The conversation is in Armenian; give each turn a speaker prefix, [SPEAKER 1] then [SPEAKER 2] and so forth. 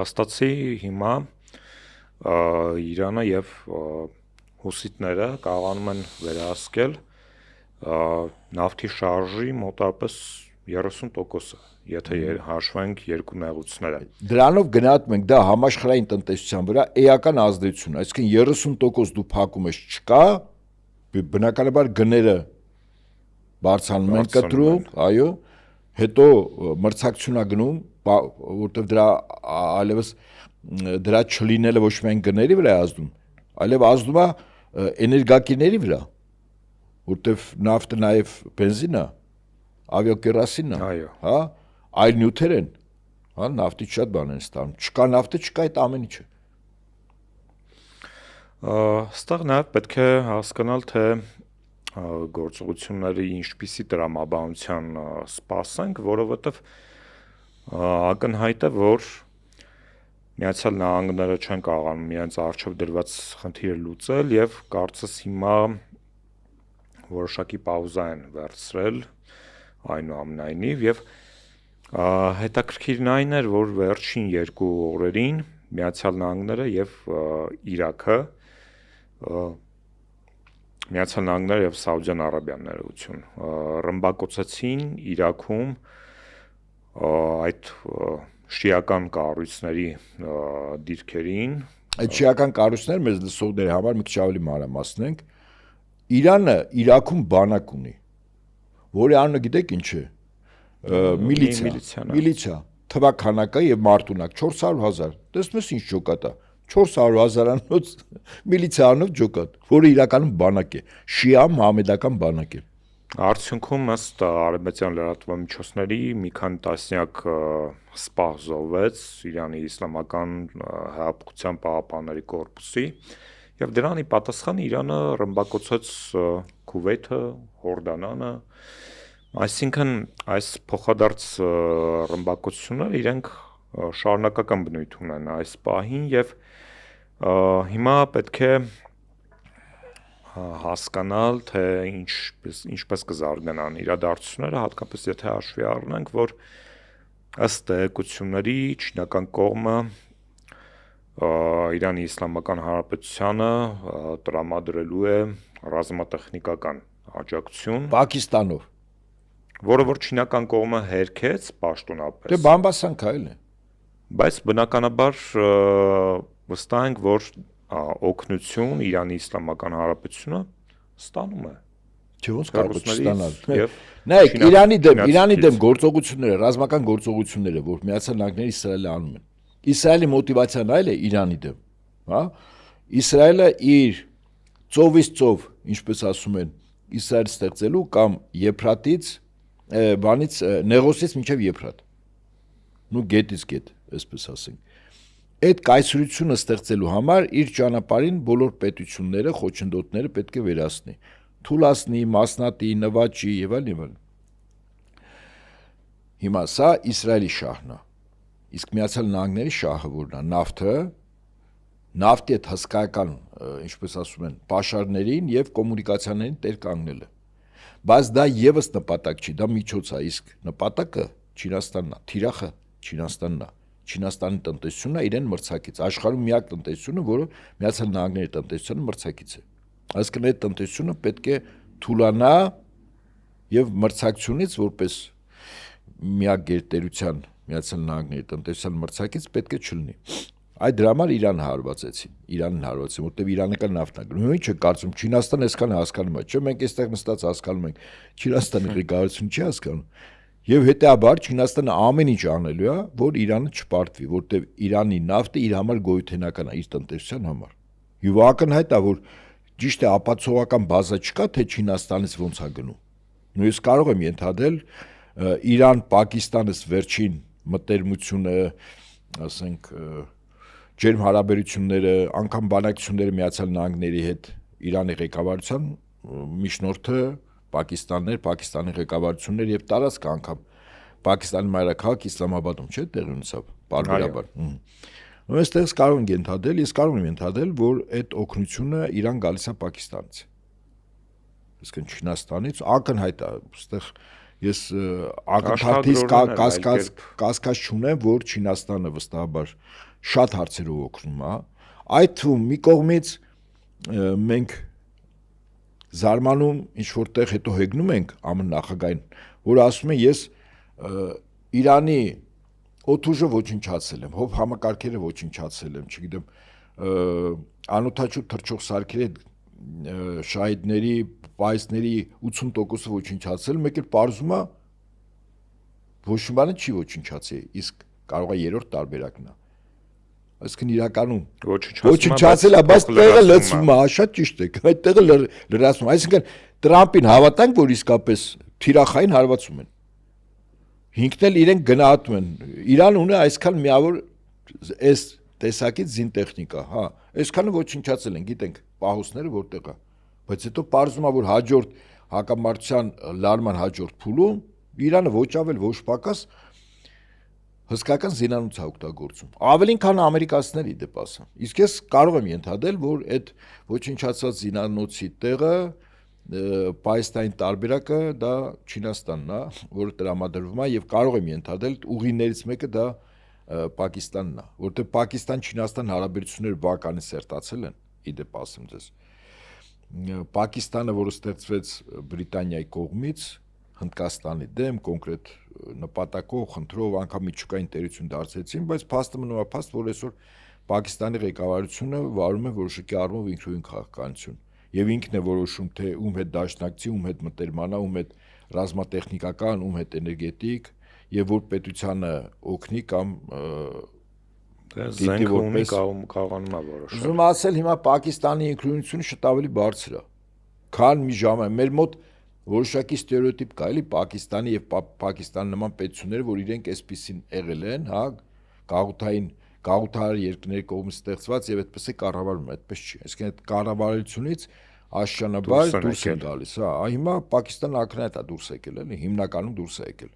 [SPEAKER 1] Փաստացի հիմա Իրանը եւ հուսիտները կարողանում են վերահսկել նավթի շարժի մոտավորապես 30%-ը, եթե հաշվենք երկու նեղուցները։
[SPEAKER 2] Դրանով գնահատում ենք դա համաշխարհային տնտեսության վրա էական ազդեցություն, այսինքն 30% դու փակում ես չկա, բնականաբար գները բարձրանում են կտրում, այո, հետո մրցակցությունա գնում, որտեղ դրա այլևս դրա չլինելը ոչ միայն գների վրա է ազդում, այլև ազդում է էներգակիրների վրա, որտեղ նավթը նաև բենզին է, ավիակերոսինն է, հա, այլ նյութեր են, հա, նավթից շատ բան են ստանում, չկա նավթը, չկա այդ ամեն ինչը։
[SPEAKER 1] Այստեղ նաև պետք է հասկանալ, թե գործողությունների ինչպիսի տրամաբանության սպասենք, որովհետև ակնհայտ է, որ Միացյալ Նահանգները չեն կարողանում իրենց առջև դրված խնդիրը լուծել եւ կարծես հիմա որոշակի պաուզա են վերցրել այնուամենայնիվ եւ հետաքրքիրն այն էր, որ վերջին 2 օրերին Միացյալ Նահանգները եւ Իրաքը Միացյալ Նահանգները եւ Սաուդյան Արաբիան ներողություն ռմբակոծեցին Իրաքում այդ շիական կառույցների դիրքերին։
[SPEAKER 2] Այդ շիական կառույցները մեզ լսողների համար մի քիչ ավելի մանրամասնենք։ Իրանը Իրաքում բանակ ունի, որի անունը գիտեք ինչ է։ Միլիցիա, թվականակը եւ մարտունակ 400,000։ Տեսնում ես ինչ ջոկատ է։ 400,000-անոց միլիցիանով ջոկատ, որը իրականում բանակ է, շիա մահամեդական բանակ է։
[SPEAKER 1] Արդյունքում ըստ արևմտյան լրատվամիջոցների մի քանի տասնյակ սպահ զոհվեց Իրանի Իսլամական Հեղափոխության պահապանների կորպուսի եւ դրանի պատասխան Իրանը ռմբակոծեց Քուվեյթը, Հորդանանը, այսինքն այս փոխադարձ ռմբակոծությունները իրենք շարունակական բնույթ ունեն այս պահին եւ հիմա պետք է հասկանալ, թե ինչպես կզարգանան իրադարձությունները, հատկապես եթե հաշվի առնենք, որ ըստ տեղեկությունների չինական կողմը Իրանի Իսլամական Հանրապետությանը տրամադրելու է ռազմատեխնիկական աջակցություն
[SPEAKER 2] Պակիստանով,
[SPEAKER 1] որը որ չինական կողմը հերքեց պաշտոնապես։
[SPEAKER 2] Դե բամբասան քայլ է։
[SPEAKER 1] Բայց բնականաբար վստահ ենք, որ օգնություն Իրանի Իսլամական Հանրապետությունը ստանում է։
[SPEAKER 2] Չէ՞ ոնց կարող է ստանալ։ Նայեք, Իրանի դեմ գործողությունները, ռազմական գործողությունները, որ Միացյալ Նահանգները Իսրայելը անում են։ Իսրայելի մոտիվացիան այլ է Իրանի դեմ, հա։ Իսրայելը իր ծովից ծով, ինչպես ասում են, Իսրայել ստեղծելու կամ Եփրատից, բանից Նեղոսից մինչև Եփրատ։ Նու գետից գետ, այսպես ասենք։ Այդ կայսրությունը ստեղծելու համար իր ճանապարհին բոլոր պետությունները, խոչընդոտները պետք է վերացնի, թուլացնի, մասնատի, նվաճի եւ այլն։ Հիմա սա Իսրայելի շահն է։ Իսկ Միացյալ Նահանգների շահը որն է, նավթի այդ հսկայական, ինչպես ասում են, պաշարներին եւ կոմունիկացիաներին տեր կանգնելը։ Բայց դա եւս նպատակ չի, դա միջոց է, իսկ նպատակը Չինաստանն է, թիրախը Չինաստանն է։ Չինաստանի տնտեսությունն է իրեն մրցակից, աշխարհում միակ տնտեսությունը, որը Միացյալ Նահանգների տնտեսությանը մրցակից է։ Այսինքն այդ տնտեսությունը պետք է թուլանա եւ մրցակցությունից որպես միակ գերտերության Միացյալ Նահանգների տնտեսության մրցակից պետք է չլինի։ Այդ դրա համար Իրանին հարվածեցին, որտեղ Իրանը կա նավթն է գնում։ Ինչ է կարծում Չինաստանը այսքան հասկանում է, չէ՞ մենք այստեղ նստած հասկանում ենք, Չինաստանի ղեկավարությունը չի հասկանում։ Եվ հետեաբար Չինաստանը ամեն ինչ անելու է, որ Իրանը չպարտվի, որտեղ Իրանի նավթը իր համար գոյութենական է, իր տնտեսության համար։ Եվ ակնհայտ է, որ ճիշտ է ապացուցողական բազա չկա, թե Չինաստանից ոնց է գնում։ Ես կարող եմ ենթադրել Իրան-Պակիստանից վերջին մտերմությունը, ասենք, ջերմ հարաբերությունները, անգամ բանակցությունները Միացյալ Նահանգների հետ Իրանի ղեկավարության միջնորդը Պակիստանի ղեկավարություններ եւ տարածք անգամ Պակիստանի մայրաքաղաք Իսլամաբադում չէ տեղի ունեցավ բարբերաբար։ Այստեղս կարող ենք ենթադրել, ես կարող եմ ենթադրել, որ այդ օգնությունը Իրան գալիս է Պակիստանից։ Իսկ Չինաստանից ակնհայտ է, այստեղ Ես ակնթարթից կասկած չունեմ, որ Չինաստանը վստահաբար շատ հարցերով օգնում է, այդ թվում մի կողմից մենք զարմանում ինչ որտեղ հետո հեգնում ենք ԱՄՆ նախագահին, որ ասում է ես Իրանի օդուժը ոչնչացել եմ, հով համակարգերը ոչնչացել եմ, չգիտեմ, անօդաչու թռչող սարքերի շահիդների, պայսների 80%-ը ոչնչացել, մեկ էլ պարզում է ոչ մի բանը չի ոչնչացի, իսկ կարող է երրորդ տարբերակն է։ Այսինքն իրականում ոչնչացել է, բայց տեղը լցվում է, շատ ճիշտ է, այդ տեղը լրացվում է, այսինքն Տրամպին հավատանք, որ իսկապես թիրախային հարվածում են։ Ինքն էլ իրենք գնահատում են։ Իրանը ունի այսքան միավոր այս տեսակից զինտեխնիկա, հա, այսքանը ոչնչացել են, գիտենք պահոստները որտեղ է, բայց հետո պարզվում է, որ հաջորդ հակամարտության լարման հաջորդ փուլում Իրանը ոչ ավել ոչ պակաս հսկական զինանոց է օգտագործում։ Ավելին քան ամերիկացիների դեպ ասեմ։ Իսկ ես կարող եմ ենթադրել, որ այդ ոչնչացած զինանոցի տեղը պայստային տարբերակը դա Չինաստանն է, որը տրամադրվում է եւ կարող եմ ենթադրել ուղիներից մեկը դա Պակիստանն է, որտեղ Պակիստան-Չինաստան հարաբերությունները բավականին սերտացել են, իդեպ ասեմ ձեզ։ Պակիստանը, որը ստեղծվեց Բրիտանիայի կողմից Հնդկաստանի դեմ կոնկրետ նպատակով, խնդրով, անգամ միջուկային տերություն դարձեցին, բայց փաստը մնում է փաստ, որ այսօր Պակիստանի ղեկավարությունը վարում է որոշակի առումով ինքնուրույն քաղաքականություն։ Եվ ինքն է որոշում, թե ում հետ դաշնակցի, ում հետ մտերմանա, ում հետ ռազմատեխնիկական, ում հետ էներգետիկ, եւ որ պետությանը օգնի կամ
[SPEAKER 1] զենք ունի կարողանում է որոշել։
[SPEAKER 2] Ուզում ասել հիմա Պակիստանի ինքնուրույնությունը շատ ավելի բարձր է, քան մի ժամանակ։ Մեր մոտ որոշակի ստերեոտիպ կա, էլի Պակիստանի եւ Պակիստանի նման պետությունները, որ իրենք այսպեսին եղել են, հա, գաղութար երկրների կողմից ստեղծված եւ այդպես է կառավարում, այդպես չի։ Այսինքն այդ կառավարությունից աշճանաբար դուրս են գալիս, հա, հիմա Պակիստանը ակնհայտ է դուրս եկել, էլի, հիմնականում դուրս է եկել։